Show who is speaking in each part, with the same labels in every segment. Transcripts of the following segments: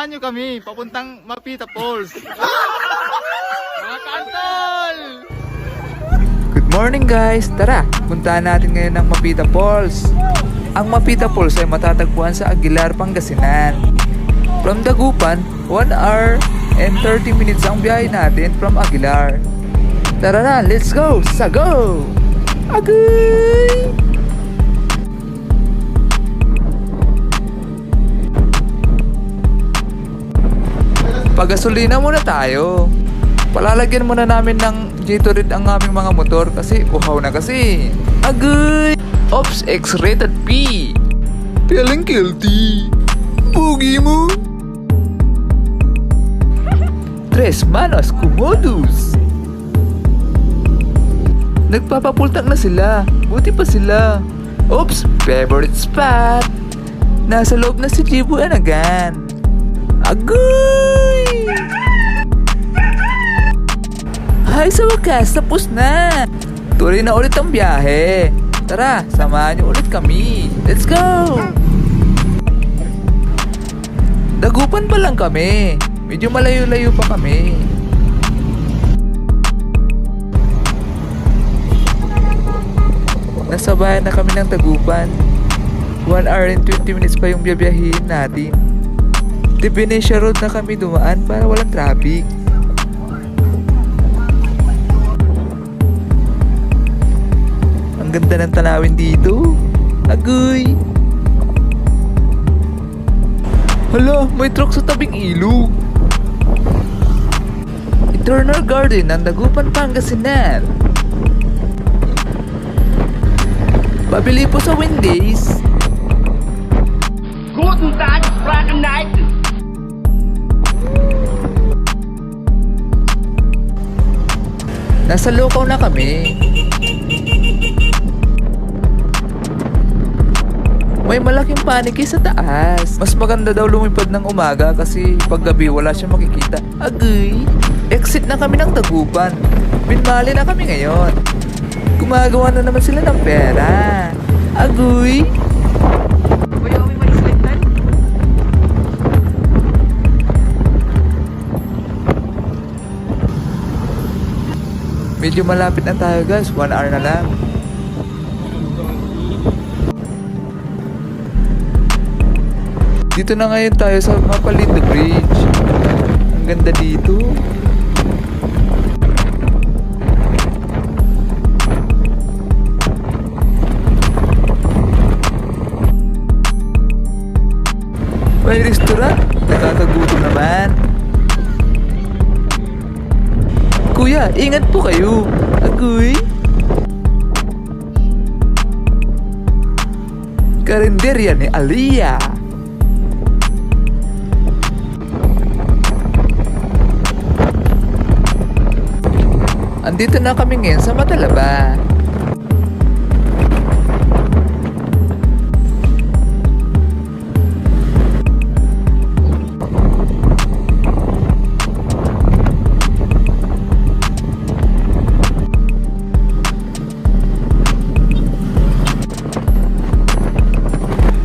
Speaker 1: samahan nyo kami papuntang Mapita Falls. Mga kantol!
Speaker 2: Good morning guys! Tara, puntahan natin ngayon ang Mapita Falls. Ang Mapita Falls ay matatagpuan sa Aguilar, Pangasinan. From Dagupan, 1 hour and 30 minutes ang biyahe natin from Aguilar. Tara na, let's go! Sago! Agay! Pagasolina muna tayo. Palalagyan muna namin ng Gatorade ang aming mga motor kasi uhaw na kasi. Agay! Ops, X-rated P. Feeling guilty. Pugi mo. Tres manos comodos. Nagpapapultak na sila. Buti pa sila. Oops, favorite spot. Nasa loob na si Jibu Anagan. Agoy! Ay, sa wakas, tapos na. Tuloy na ulit ang biyahe. Tara, samahan niyo ulit kami. Let's go! Dagupan pa lang kami. Medyo malayo-layo pa kami. Nasa bayan na kami ng Dagupan. 1 hour and 20 minutes pa yung biyabiyahin natin. Divinesia Road na kami dumaan para walang traffic. Ang ganda ng tanawin dito. Agoy! Hala, may truck sa tabing ilog. Eternal Garden ng Dagupan, Pangasinan. Pabili po sa Wendy's.
Speaker 3: Guten Tag, Fragen Night.
Speaker 2: Nasa Locaw na kami. May malaking paniki sa taas. Mas maganda daw lumipad ng umaga kasi paggabi wala siya makikita. Agay! Exit na kami ng Dagupan. Binmali na kami ngayon. Gumagawa na naman sila ng pera. Agoy!
Speaker 3: Kuya, kami may slitan?
Speaker 2: Medyo malapit na tayo guys. 1 hour na lang. Dito na ngayon tayo sa Mapalito Bridge. Ang ganda dito. May restaurant. Nakakagutom naman. Kuya, ingat po kayo. Agoy. Karinderya ni Aliyah. Andito na kami ngayon sa Matalaba.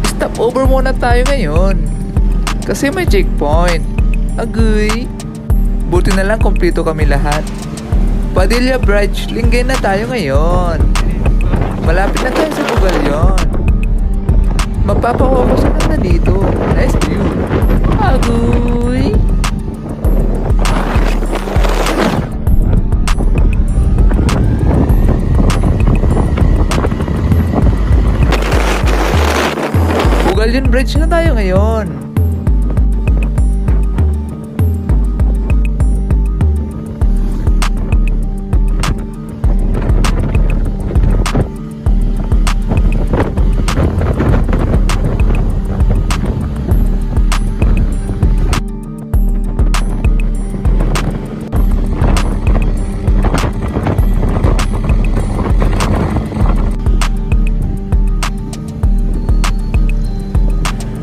Speaker 2: Stop over muna tayo ngayon kasi may checkpoint. Agoy. Buti na lang kompleto kami lahat. Padilla Bridge, linggay na tayo ngayon. Malapit na tayo sa Bugalyon. Mapapawawasan na dito. Nice view. Agoy! Bugalyon Bridge na tayo ngayon.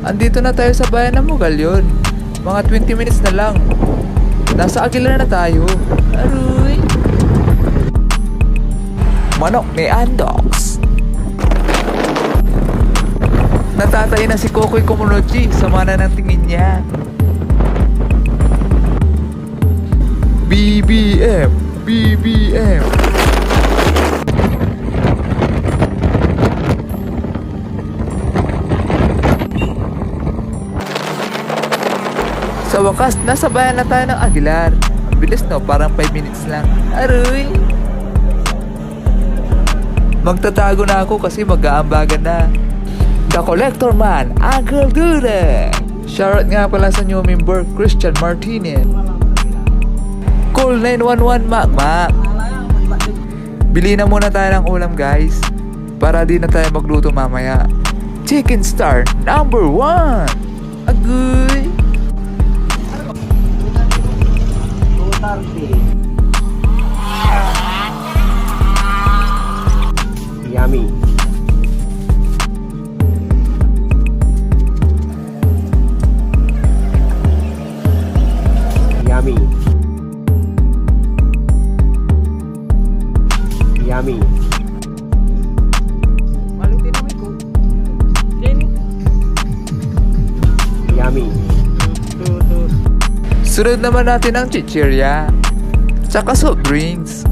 Speaker 2: Andito na tayo sa bayan ng Bugalyon. Mga 20 minutes na lang. Nasa Aguilar na tayo. Aroy! Manok ni Andox. Natatay na si Kokoy Kumunochi sa mana ng tingin niya. BBM! BBM! Sa wakas, nasa bayan na tayo ng Aguilar. Ang bilis no, parang 5 minutes lang. Aroy! Magtatago na ako kasi mag-aambagan na. The Collector Man, Uncle Duda! Shoutout nga pala sa new member, Christian Martinez. Call 911 Mac. Bili na muna tayo ng ulam guys. Para di na tayo magluto mamaya. Chicken Star number 1! Agoy!
Speaker 3: Yummy. Yummy. Yummy. Yummy.
Speaker 2: Sunod naman natin ang chichirya. Tsaka soft drinks.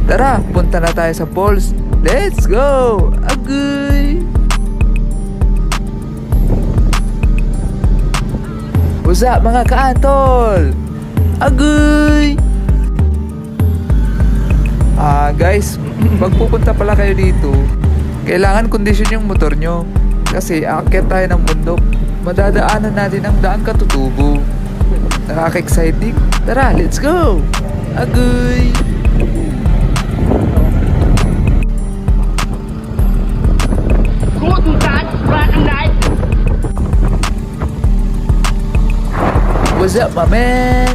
Speaker 2: Tara, punta na tayo sa falls. Let's go! Agoy! What's up mga kaantol? Agoy! Guys, pag pupunta pala kayo dito, kailangan kondisyon yung motor nyo. Kasi aakyat tayo ng bundok. Madadaanan natin ang daang katutubo. Nakaka-exciting? Tara, let's go! Agoy!
Speaker 3: Guten Tag, Black Knight.
Speaker 2: What's up, my man?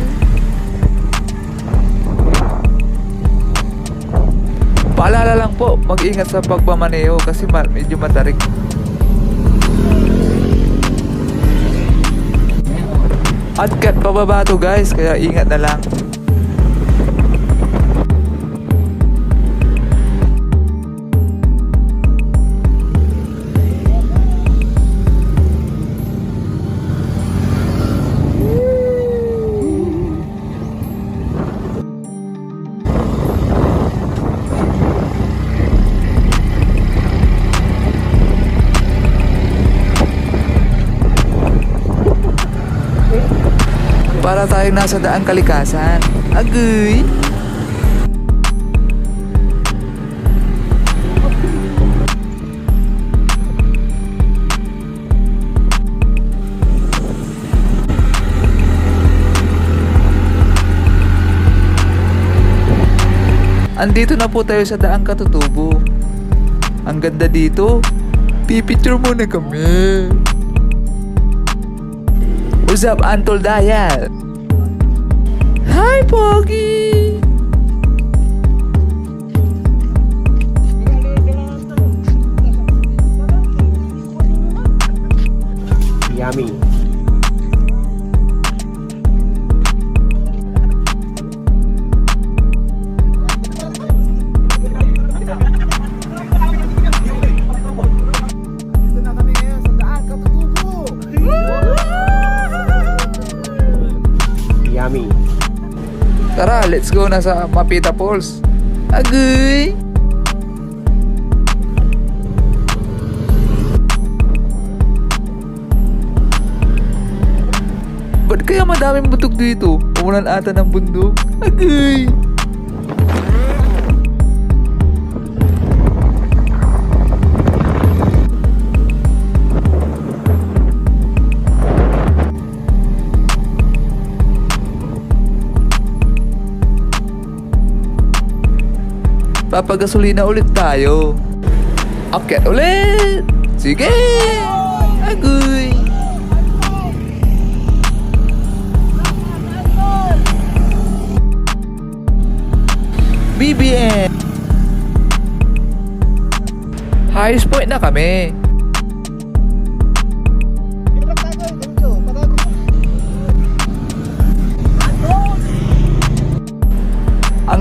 Speaker 2: Paalala lang po, mag-ingat sa pagmamaneho kasi medyo matarik. At cut pababa to guys, kaya ingat na lang. Para tayong nasa daang kalikasan. Agoy! Andito na po tayo sa daang katutubo. Ang ganda dito. Pipicture muna kami. What's up, Antol Dayal? Hi, Pogi!
Speaker 3: Yummy. Yummy.
Speaker 2: Tara, let's go na sa Mapita Falls. Agoy! Ba't kaya madaming bundok dito? Umulan ata ng bundok. Agoy! Papagasolina ulit tayo. Akyat ulit! Sige! Agoy! BBM! Highest point na kami.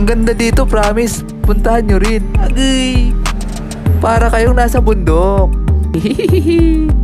Speaker 2: Ang ganda dito, promise. Puntahan nyo rin. Agay! Para kayong nasa bundok. Hihihihi.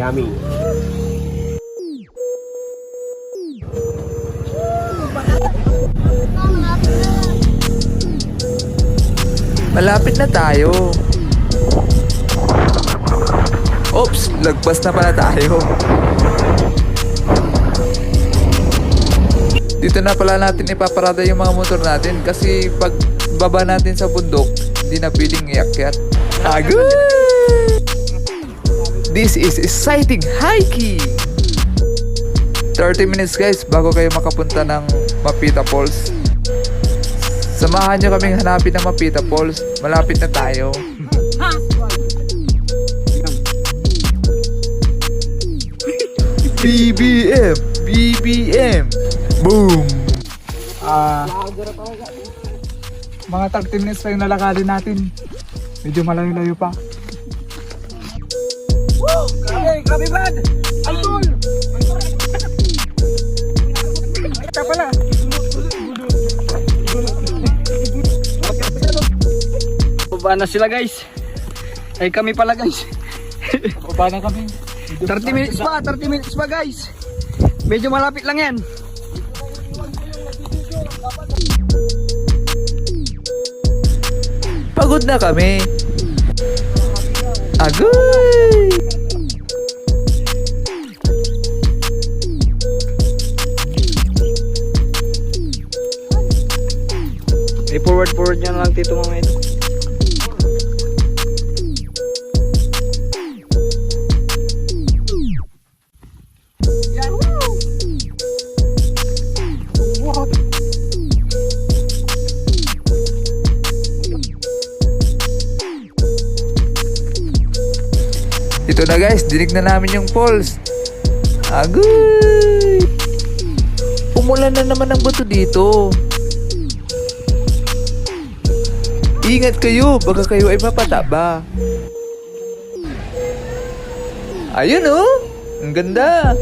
Speaker 3: Yummy.
Speaker 2: Malapit na tayo. Oops, lagpas na pala tayo. Dito na pala natin ipaparada yung mga motor natin kasi pag baba natin sa bundok, hindi na piling iakyat. Agad! This is exciting hiking! 30 minutes guys bago kayo makapunta ng Mapita Falls. Samahan nyo kaming hanapin ng Mapita Falls. Malapit na tayo. BBM! BBM! Boom!
Speaker 4: Mga 30 minutes pa yung lalakarin natin. Medyo malayo-layo pa. Woo! Grabe bad! Alcohol! Ito pala!
Speaker 5: Baba na sila guys. Ay kami pala guys.
Speaker 4: Baba na kami.
Speaker 5: 30 minutes pa guys. Medyo malapit lang yan.
Speaker 2: Pagod na kami. Agoy!
Speaker 5: Forward nyo lang tito mga ito.
Speaker 2: Ito na guys, dinig na namin yung falls. Agoy! Umulan na naman ang bato dito. Ingat kayo, baka kayo ay mapataba. Ayun oh, ang ganda.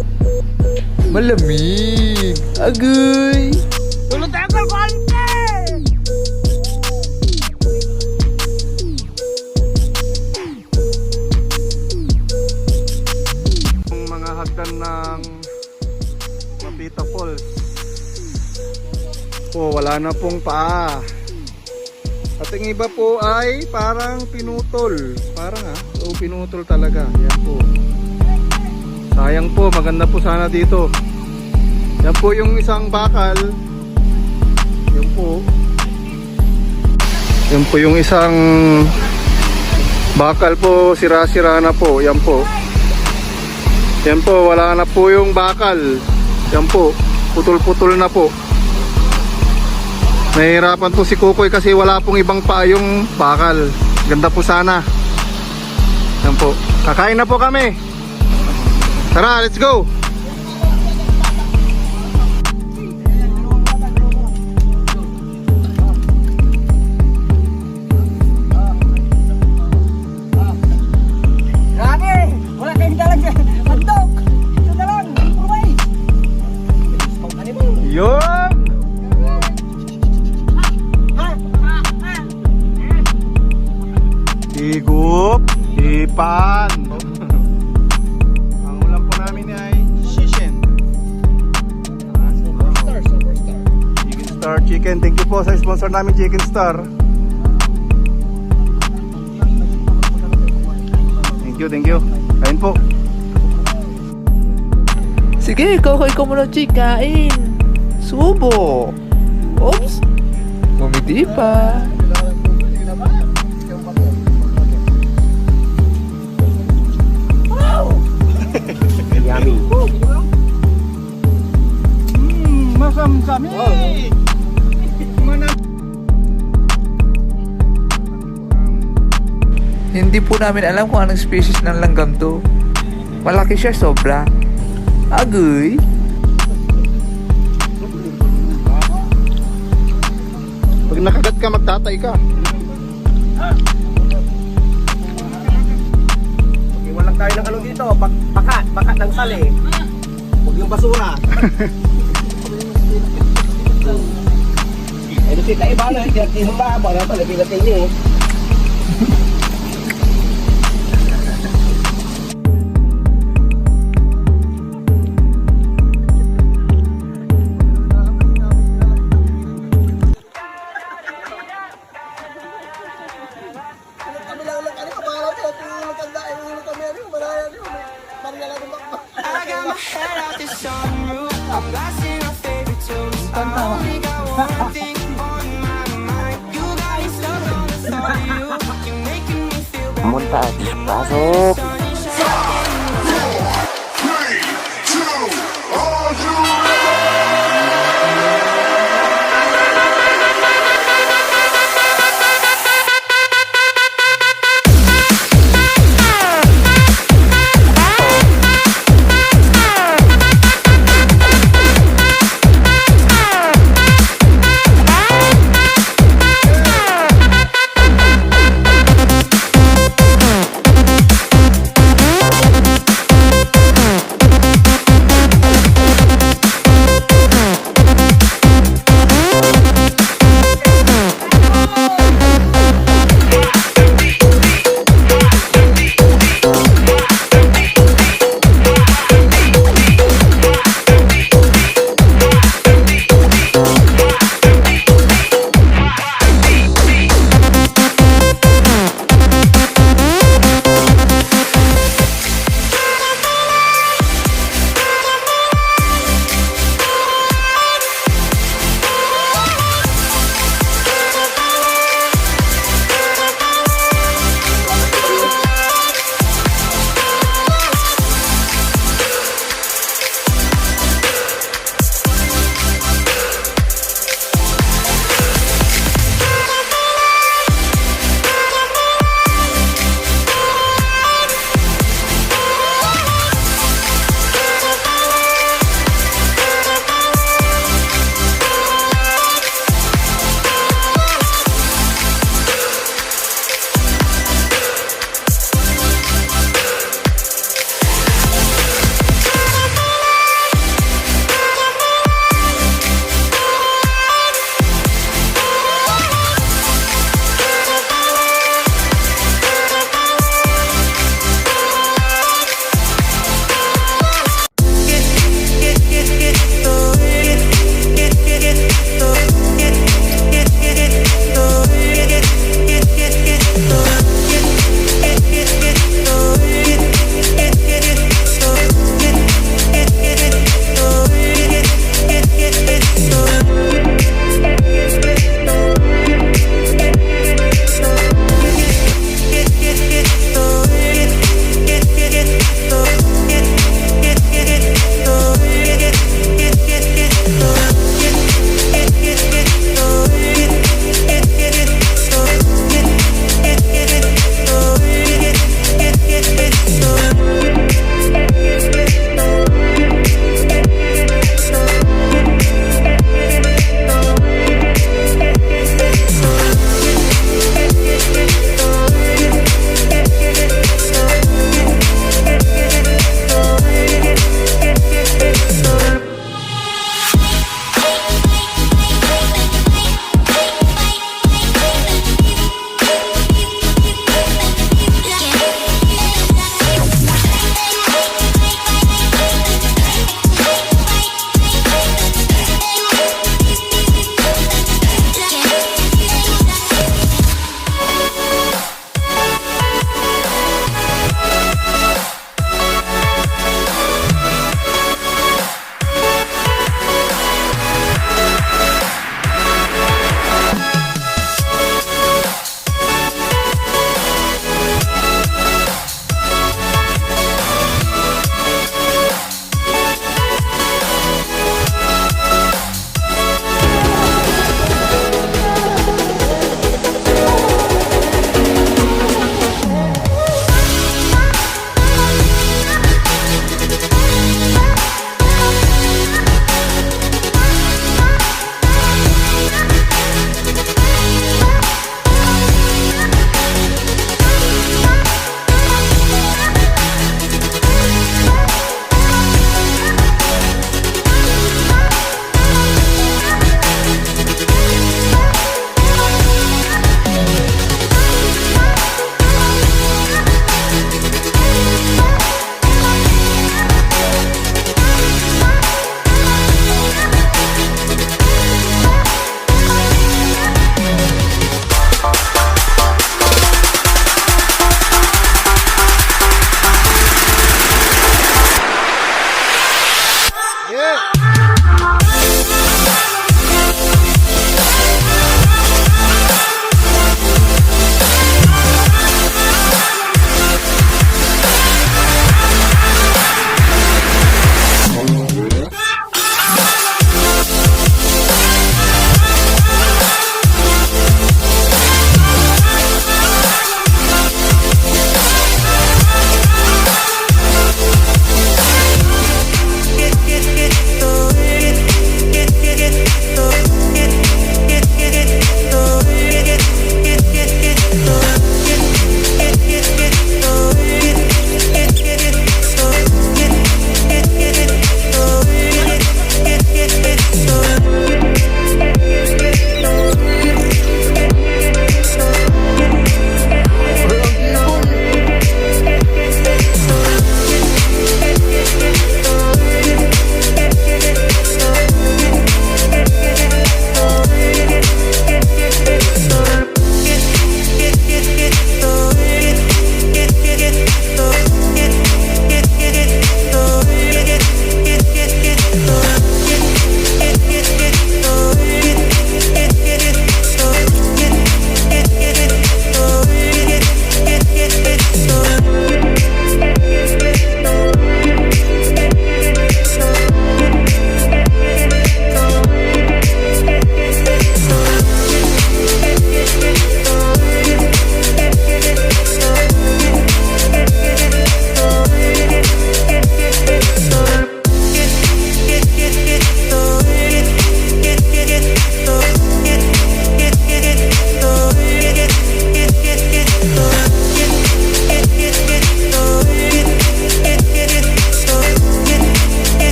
Speaker 2: Malamig. Agoy!
Speaker 5: Tulog tayo kal konti!
Speaker 1: Mga hagdan ng Mapita Falls. Po, wala na pong paa. At yung iba po ay parang pinutol. Parang pinutol talaga. Yan po. Sayang po, maganda po sana dito. Yan po yung isang bakal. Yan po. Yan po yung isang bakal po, sira-sira na po. Yan po. Yan po, wala na po yung bakal. Yan po, putol-putol na po. Nahihirapan po si Kukoy kasi wala pong ibang paa yung bakal. Ganda po sana. Yan po. Kakain na po kami. Tara, let's go!
Speaker 5: Grabe! Wala kayong talaga. Handok! Ito na lang.
Speaker 1: Yun! paan. Ang ulam po namin ay shishin. Chicken Star Chicken. Thank you po sa sponsor namin, Chicken Star. Thank you. Kain po.
Speaker 2: Sige, ikaw muna, Chick, kain. Subo. Oops. Bumiti pa.
Speaker 3: Yummy.
Speaker 1: Masam kami.
Speaker 2: Hindi po namin alam kung anong species ng langgam to. Malaki siya sobra. Agoy.
Speaker 1: Pag nakagat ka, magtatay ka.
Speaker 3: Iwan lang tayo ng ano dito. Bakat ng sali. Huwag yung basura. Eh, kasi tayo ba na? Hindi ba? Bala pa, nabilat niyo.
Speaker 6: I got my head out the sunroof. I'm blasting my favorite tunes. I only got one thing on my mind. You got me stuck on the thought of you. You're making me feel bad.
Speaker 3: Montas. Pasok.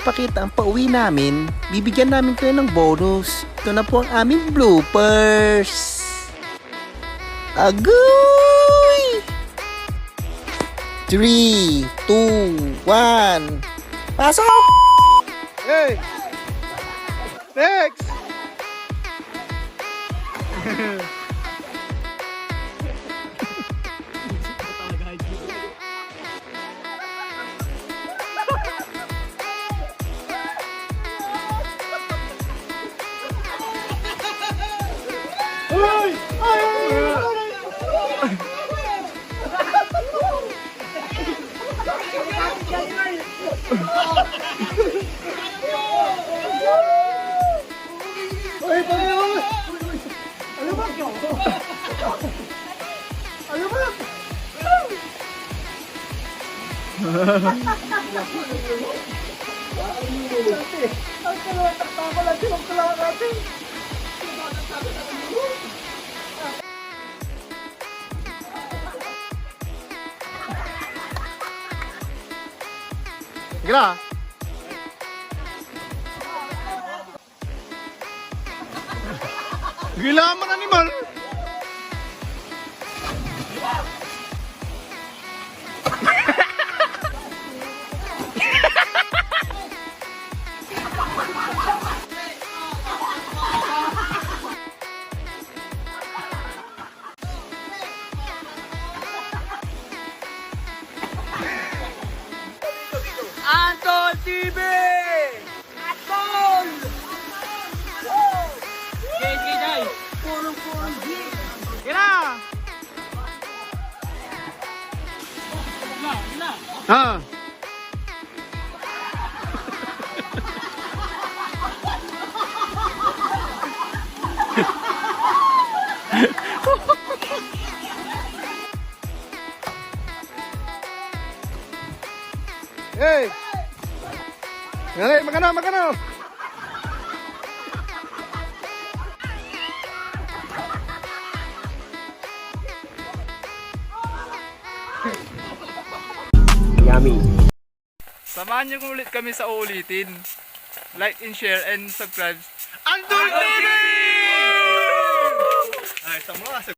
Speaker 3: ipapakita ang pauwi namin, bibigyan namin kayo ng bonus. Ito na po ang aming bloopers. Agoy! 3, 2, 1. Pasok!
Speaker 1: Hey! Next! Sige na. Gila man animal.
Speaker 5: Anton TV! Anton! Jay! Purong G!
Speaker 1: Kira! Ha? Hey! Magano!
Speaker 3: Yummy.
Speaker 2: Samahan niyo ulit kami sa uulitin. Like and share and subscribe.
Speaker 1: Andun TV! Ay, tama.